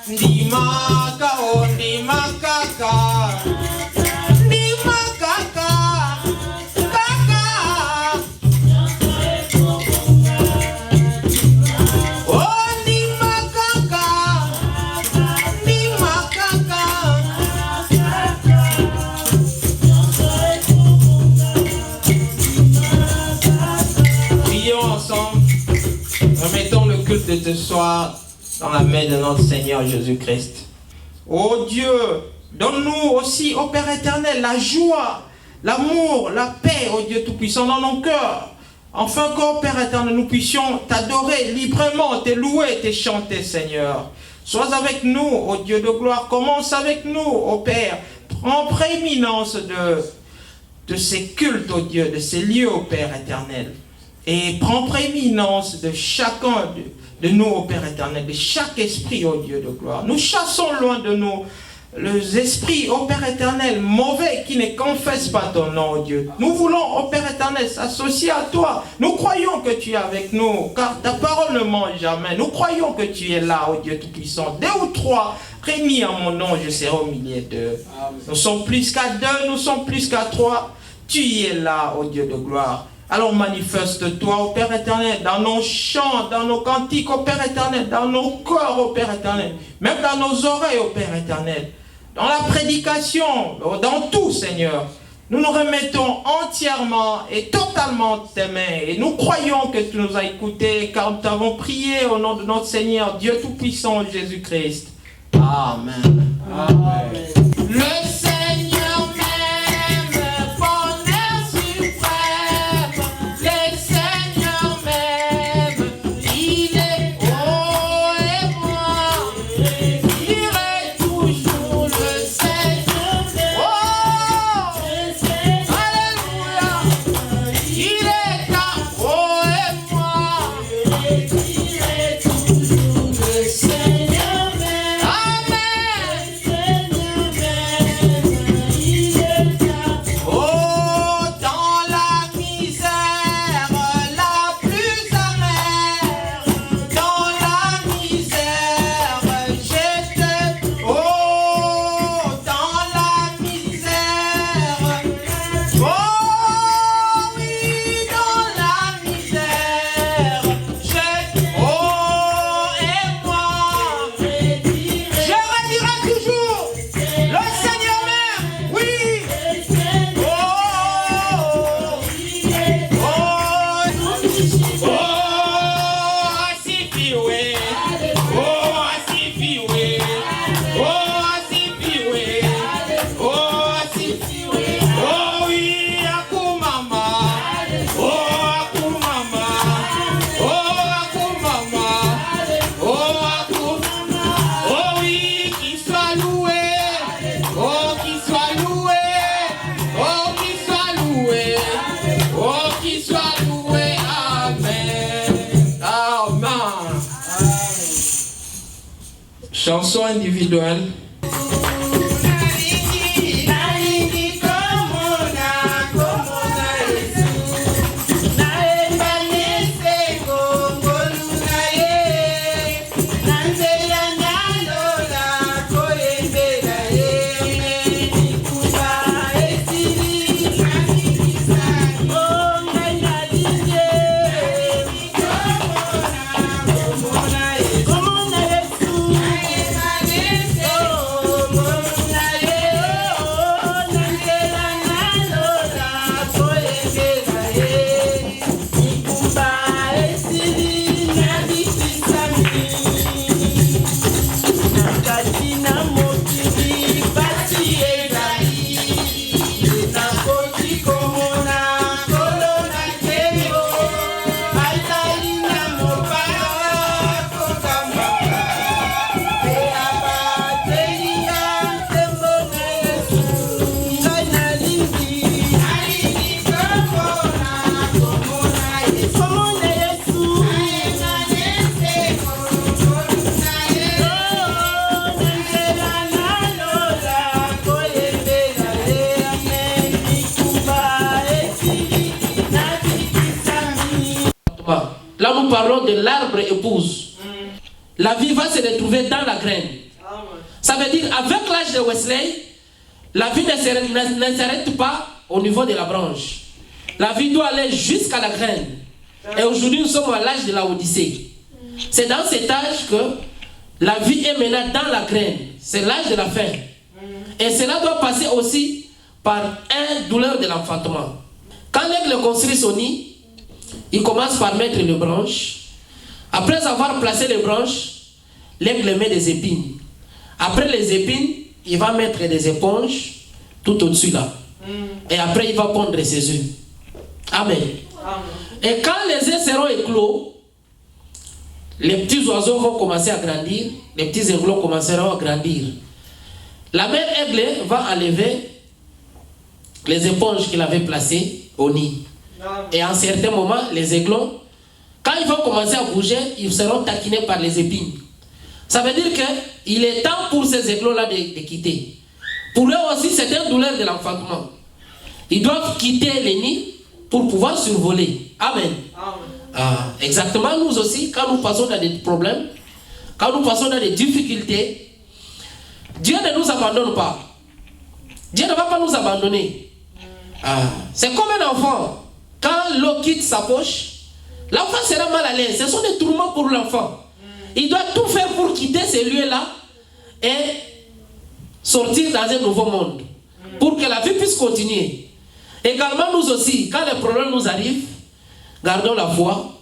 Ndimaka, oh ndimakaka. Ndimakaka, kaka. Oh ndimakaka, ndimakaka. Prions ensemble. Remettons le culte de ce soir dans la main de notre Seigneur Jésus-Christ. Oh Dieu, donne-nous aussi, ô Père éternel, la joie, l'amour, la paix, ô Dieu Tout-Puissant, dans nos cœurs. Afin qu'ô Père éternel, nous puissions t'adorer librement, te louer, te chanter, Seigneur. Sois avec nous, ô Dieu de gloire. Commence avec nous, ô Père. Prends prééminence de ces cultes, ô Dieu, de ces lieux, ô Père éternel. Et prends prééminence de chacun de nous, ô Père éternel, de chaque esprit, ô Dieu de gloire. Nous chassons loin de nous les esprits, ô Père éternel, mauvais, qui ne confessent pas ton nom, ô Dieu. Nous voulons, ô Père éternel, s'associer à toi. Nous croyons que tu es avec nous, car ta parole ne ment jamais. Nous croyons que tu es là, ô Dieu Tout-Puissant. 2 ou 3 réunis en mon nom, je serai au milieu d'eux. Nous sommes plus qu'à 2, nous sommes plus qu'à 3. Tu es là, ô Dieu de gloire. Alors manifeste-toi, ô Père éternel, dans nos chants, dans nos cantiques, ô Père éternel, dans nos corps, ô Père éternel, même dans nos oreilles, ô Père éternel, dans la prédication, dans tout, Seigneur. Nous nous remettons entièrement et totalement tes mains. Et nous croyons que tu nous as écoutés, car nous t'avons prié au nom de notre Seigneur, Dieu Tout-Puissant, Jésus-Christ. Amen. Amen. Le Seigneur m'aime, bonheur suprême. Le Seigneur m'aime, il est haut et moi. Je dirai toujours le Seigneur m'aime. Oh, alléluia. Il est là, haut et moi. Je dirai toujours le Seigneur m'aime. Amen. Oh, dans la misère la plus amère, dans la misère, j'étais. Oh, dans la misère. Oh, oui, dans la misère. J'étais. Oh, et moi, je redirai toujours. Le Seigneur m'aime. Oui. Chanson individuelle. Là, nous parlons de l'arbre épouse. La vie va se retrouver dans la graine. Ça veut dire, avec l'âge de Wesley, la vie ne s'arrête pas au niveau de la branche. La vie doit aller jusqu'à la graine. Et aujourd'hui, nous sommes à l'âge de la Odyssée. C'est dans cet âge que la vie est maintenant dans la graine. C'est l'âge de la fin. Et cela doit passer aussi par une douleur de l'enfantement. Quand l'aigle construit son nid, il commence par mettre les branches. Après avoir placé les branches, l'aigle met des épines. Après les épines, il va mettre des éponges tout au-dessus là. Et après, il va pondre ses œufs. Amen. Et quand les œufs seront éclos, les petits oiseaux vont commencer à grandir, les petits aiglons commenceront à grandir. La mère aigle va enlever les éponges qu'il avait placées au nid. Et à un certain moment, les aiglons, quand ils vont commencer à bouger, ils seront taquinés par les épines. Ça veut dire qu'il est temps pour ces aiglons-là de quitter. Pour eux aussi, c'est une douleur de l'enfantement. Ils doivent quitter les nids pour pouvoir survoler. Amen. Exactement, nous aussi, quand nous passons dans des problèmes, quand nous passons dans des difficultés, Dieu ne nous abandonne pas. Dieu ne va pas nous abandonner. C'est comme un enfant. Quand l'eau quitte sa poche, l'enfant sera mal à l'aise. Ce sont des tourments pour l'enfant. Il doit tout faire pour quitter ces lieux-là et sortir dans un nouveau monde. Pour que la vie puisse continuer. Également, nous aussi, quand les problèmes nous arrivent, gardons la foi.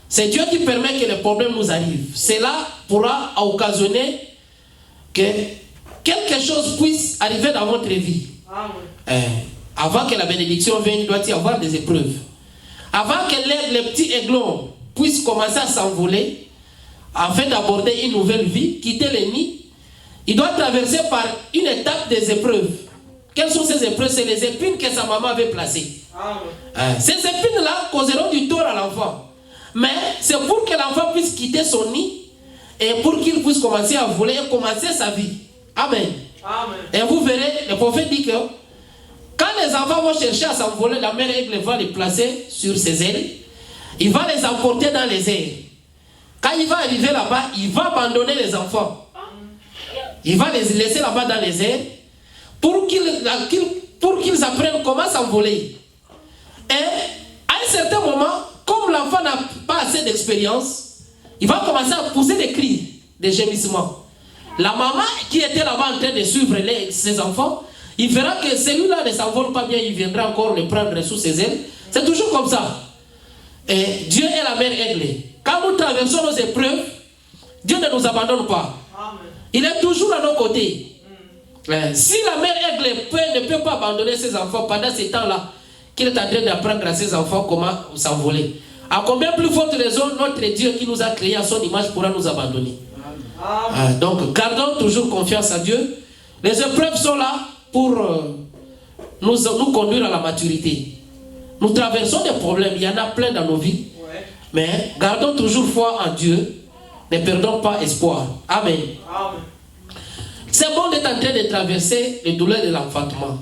C'est Dieu qui permet que les problèmes nous arrivent. Cela pourra occasionner que quelque chose puisse arriver dans votre vie. Avant que la bénédiction vienne, il doit y avoir des épreuves. Avant que les petits aiglons puissent commencer à s'envoler, afin d'aborder une nouvelle vie, quitter les nids, il doit traverser par une étape des épreuves. Quelles sont ces épreuves? C'est les épines que sa maman avait placées. Ces épines-là causeront du tort à l'enfant. Mais c'est pour que l'enfant puisse quitter son nid et pour qu'il puisse commencer à voler et commencer sa vie. Amen. Et vous verrez, le prophète dit que quand les enfants vont chercher à s'envoler, la mère aigle va les placer sur ses ailes. Il va les emporter dans les airs. Quand il va arriver là-bas, il va abandonner les enfants. Il va les laisser là-bas dans les airs pour qu'ils apprennent comment s'envoler. Et à un certain moment, comme l'enfant n'a pas assez d'expérience, il va commencer à pousser des cris, des gémissements. La maman qui était là-bas en train de suivre ses enfants, il verra que celui-là ne s'envole pas bien, il viendra encore le prendre sous ses ailes. C'est toujours comme ça. Et Dieu est la mère aigle. Quand nous traversons nos épreuves, Dieu ne nous abandonne pas. Il est toujours à nos côtés. Si la mère aigle ne peut pas abandonner ses enfants pendant ce temps-là, qu'il est en train d'apprendre à ses enfants comment s'envoler, à combien plus forte raison notre Dieu qui nous a créés à son image pourra nous abandonner. Donc gardons toujours confiance à Dieu. Les épreuves sont là pour nous conduire à la maturité. Nous traversons des problèmes, il y en a plein dans nos vies. Mais gardons toujours foi en Dieu. Ne perdons pas espoir. Amen. C'est bon d'être en train de traverser les douleurs de l'enfantement.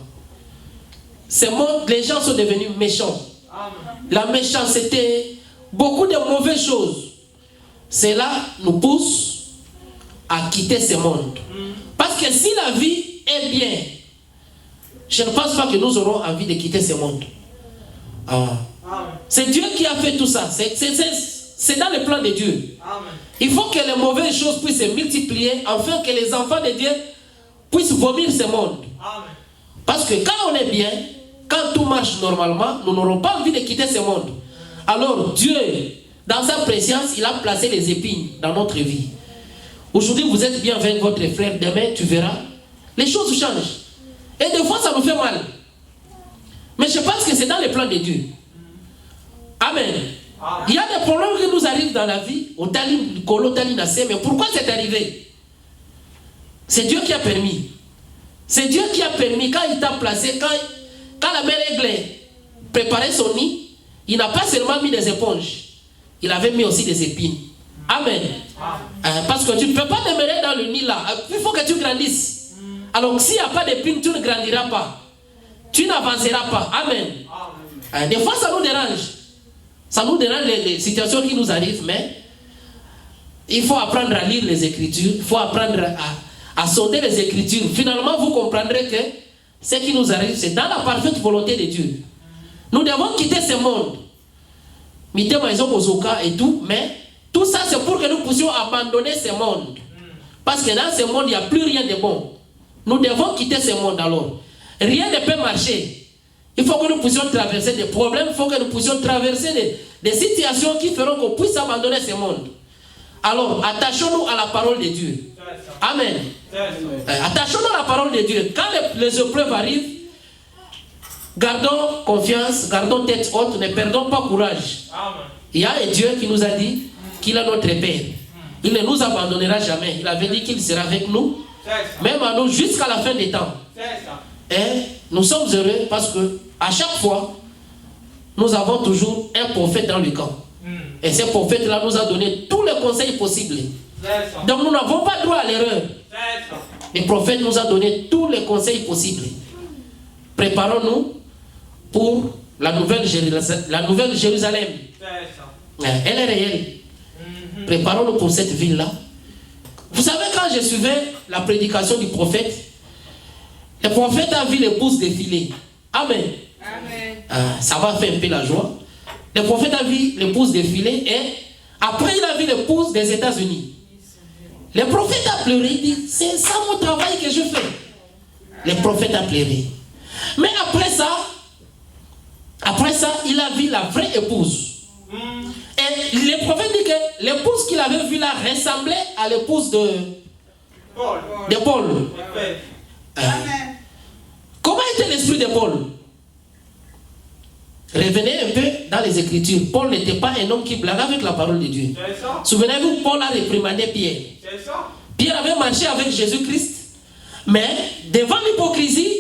C'est bon, les gens sont devenus méchants. La méchanceté, beaucoup de mauvaises choses. Cela nous pousse à quitter ce monde. Parce que si la vie est bien, je ne pense pas que nous aurons envie de quitter ce monde. C'est Dieu qui a fait tout ça. C'est dans le plan de Dieu. Il faut que les mauvaises choses puissent se multiplier afin que les enfants de Dieu puissent vomir ce monde. Parce que quand on est bien, quand tout marche normalement, nous n'aurons pas envie de quitter ce monde. Alors Dieu, dans sa préscience, il a placé les épines dans notre vie. Aujourd'hui, vous êtes bien avec votre frère. Demain, tu verras, les choses changent. Et des fois, ça nous fait mal. Mais je pense que c'est dans le plan de Dieu. Amen. Il y a des problèmes qui nous arrivent dans la vie. Mais pourquoi c'est arrivé? C'est Dieu qui a permis. C'est Dieu qui a permis. Quand il t'a placé, quand la mère aigle préparait son nid, il n'a pas seulement mis des éponges. Il avait mis aussi des épines. Amen. Parce que tu ne peux pas demeurer dans le nid là. Il faut que tu grandisses. Alors s'il n'y a pas d'épines, tu ne grandiras pas. Tu n'avanceras pas. Amen. Des fois, ça nous dérange. Ça nous dérange les situations qui nous arrivent, mais il faut apprendre à lire les Écritures. Il faut apprendre à sonder les Écritures, finalement vous comprendrez que ce qui nous arrive, c'est dans la parfaite volonté de Dieu. Nous devons quitter ce monde. Et tout, mais tout ça c'est pour que nous puissions abandonner ce monde. Parce que dans ce monde, il n'y a plus rien de bon. Nous devons quitter ce monde alors. Rien ne peut marcher. Il faut que nous puissions traverser des problèmes, il faut que nous puissions traverser des situations qui feront qu'on puisse abandonner ce monde. Alors, attachons-nous à la parole de Dieu. Amen. Attachons-nous à la parole de Dieu. Quand les épreuves arrivent, gardons confiance, gardons tête haute, ne perdons pas courage. Il y a un Dieu qui nous a dit qu'il est notre Père. Il ne nous abandonnera jamais. Il avait dit qu'il sera avec nous, même à nous, jusqu'à la fin des temps. Et nous sommes heureux parce que à chaque fois, nous avons toujours un prophète dans le camp. Et ce prophète-là nous a donné tous les conseils possibles. Donc nous n'avons pas droit à l'erreur. Le prophète nous a donné tous les conseils possibles. Préparons-nous pour la nouvelle Jérusalem. Elle est réelle. Préparons-nous pour cette ville-là. Vous savez, quand je suivais la prédication du prophète, le prophète a vu l'épouse défiler. Amen. Ça va faire un peu la joie. Le prophète a vu l'épouse défiler et après il a vu l'épouse des États-Unis. Le prophète a pleuré, il dit, c'est ça mon travail que je fais. Le prophète a pleuré. Mais après ça, il a vu la vraie épouse. Et le prophète dit que l'épouse qu'il avait vue là ressemblait à l'épouse de Paul. Comment était l'esprit de Paul? Revenez un peu dans les Écritures. Paul n'était pas un homme qui blaguait avec la parole de Dieu. Souvenez-vous, Paul a réprimandé Pierre. Pierre avait marché avec Jésus-Christ, mais devant l'hypocrisie,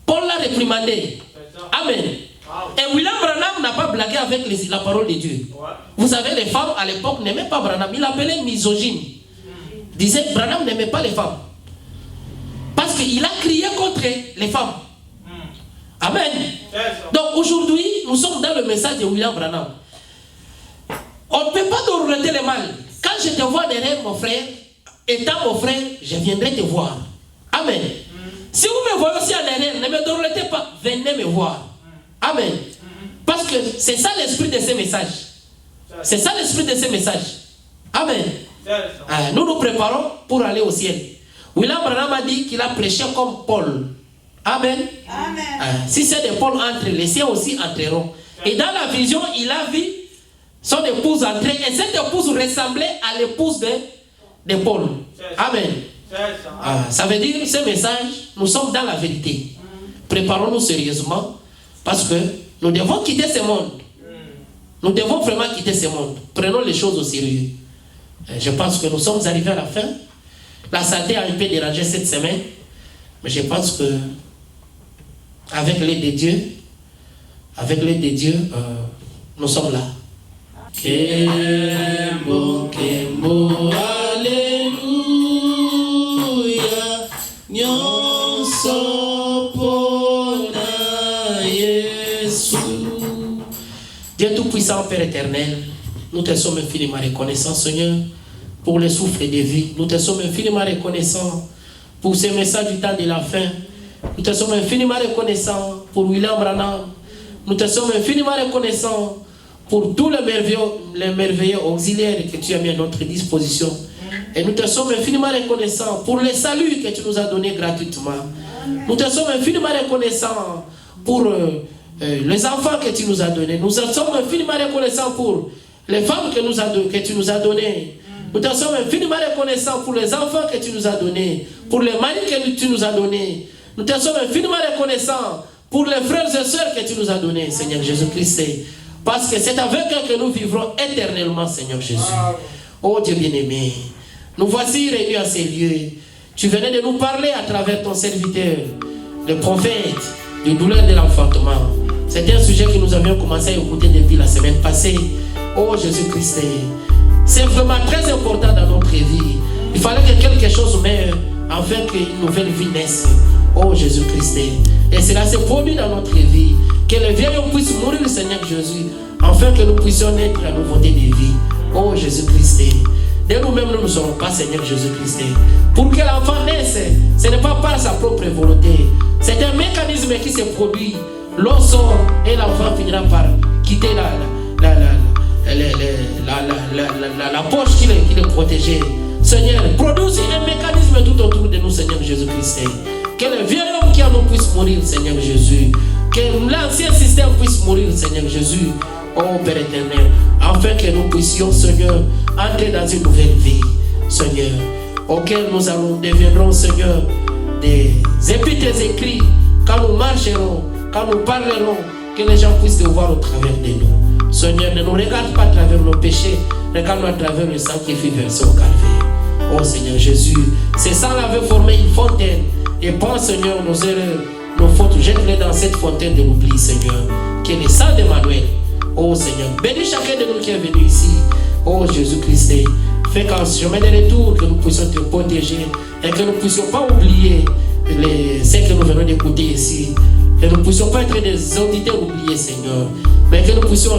Paul l'a réprimandé. Amen. Et William Branham n'a pas blagué avec la parole de Dieu. Vous savez, les femmes à l'époque n'aimaient pas Branham. Il l'appelait misogyne. Il disait Branham n'aimait pas les femmes. Parce qu'il a crié contre les femmes. Amen. Donc aujourd'hui, nous sommes dans le message de William Branham. On ne peut pas nous regretter le mal. Quand je te vois derrière mon frère, étant mon frère, je viendrai te voir. Amen. Si vous me voyez aussi en derrière, ne me regrettez pas, venez me voir. Amen. Parce que c'est ça l'esprit de ces messages. C'est ça l'esprit de ces messages. Amen. Nous nous préparons pour aller au ciel. William Branham a dit qu'il a prêché comme Paul. Amen. Si c'est des Paul entrent, les siens aussi entreront. Et dans la vision, il a vu son épouse entrer. Et cette épouse ressemblait à l'épouse de Paul. Amen. Ça veut dire, ce message, nous sommes dans la vérité. Préparons-nous sérieusement. Parce que nous devons quitter ce monde. Nous devons vraiment quitter ce monde. Prenons les choses au sérieux. Je pense que nous sommes arrivés à la fin. La santé a un peu dérangé cette semaine. Mais je pense que avec l'aide de Dieu, nous sommes là. Kembo, Kembo, Alléluia, Nyonso pona Yesu. Dieu Tout-Puissant, Père éternel, nous te sommes infiniment reconnaissants, Seigneur, pour le souffle de vie. Nous te sommes infiniment reconnaissants pour ce message du temps de la fin. Nous te sommes infiniment reconnaissants pour William Branham. Nous te sommes infiniment reconnaissants pour tous les merveilleux auxiliaires que tu as mis à notre disposition. Et nous te sommes infiniment reconnaissants pour les saluts que tu nous as donnés gratuitement. Nous te sommes infiniment reconnaissants pour les enfants que tu nous as donnés. Nous te sommes infiniment reconnaissants pour les femmes que tu nous as données. Nous te sommes infiniment reconnaissants pour les enfants que tu nous as donnés, pour les maris que tu nous as donnés. Nous te sommes infiniment reconnaissants pour les frères et sœurs que tu nous as donnés, Seigneur Jésus-Christ. Parce que c'est avec eux que nous vivrons éternellement, Seigneur Jésus. Oh Dieu bien-aimé, nous voici réunis à ces lieux. Tu venais de nous parler à travers ton serviteur, le prophète, des douleurs de l'enfantement. C'était un sujet que nous avions commencé à écouter depuis la semaine passée. Oh Jésus-Christ, c'est vraiment très important dans notre vie. Il fallait que quelque chose meure afin qu'une nouvelle vie naisse. Oh Jésus-Christ. Et cela se produit dans notre vie. Que le vieil homme puisse mourir, le Seigneur Jésus, afin que nous puissions naître la nouveauté de vie. Oh Jésus-Christ. de nous-mêmes, nous ne serons pas, Seigneur Jésus-Christ. Pour que l'enfant naisse, ce n'est pas par sa propre volonté. C'est un mécanisme qui se produit. L'eau sort et l'enfant finira par quitter la poche qui le protégeait. Seigneur, produis un mécanisme tout autour de nous, Seigneur Jésus-Christ. Que le vieux homme qui en nous puisse mourir, Seigneur Jésus. Que l'ancien système puisse mourir, Seigneur Jésus. Oh Père éternel, afin que nous puissions, Seigneur, entrer dans une nouvelle vie, Seigneur, auquel nous deviendrons, Seigneur, des épîtres écrits, quand nous marcherons, quand nous parlerons, que les gens puissent te voir au travers de nous. Seigneur, ne nous regarde pas à travers nos péchés, regarde-nous à travers le sang qui fut versé au calvaire. Oh Seigneur Jésus, ce sang avait formé une fontaine, et prends, Seigneur, nos erreurs, nos fautes, jette-les dans cette fontaine de l'oubli, Seigneur, qui est le sang d'Emmanuel. Oh Seigneur, bénis chacun de nous qui est venu ici. Oh Jésus-Christ, fais qu'en chemin de retour, que nous puissions te protéger et que nous ne puissions pas oublier ce que nous venons d'écouter ici. Que nous ne puissions pas être des auditeurs oubliés, Seigneur, mais que nous puissions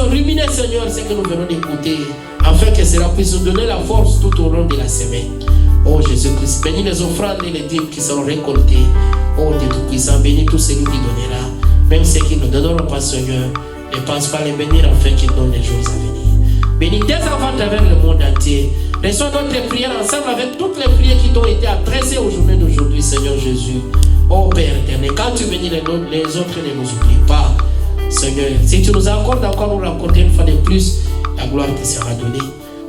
ruminer, Seigneur, ce que nous venons d'écouter, afin que cela puisse nous donner la force tout au long de la semaine. Oh Jésus-Christ, bénis les offrandes et les dîmes qui seront récoltées. Oh Dieu Tout-Puissant, bénis tous celui qui donnera. Même ceux qui ne donneront pas, Seigneur, ne pense pas les bénir afin qu'ils donnent les jours à venir. Bénis tes enfants à travers le monde entier. Reçois notre prière ensemble avec toutes les prières qui t'ont été adressées aux journées d'aujourd'hui, Seigneur Jésus. Oh Père éternel, quand tu bénis les autres, ne nous oublie pas. Seigneur, si tu nous accordes encore nous rencontrer une fois de plus, la gloire te sera donnée.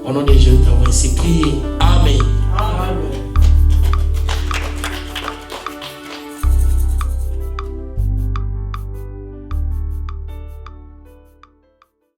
Au nom de Jésus, nous t'avons ainsi prié. Amen. Amen.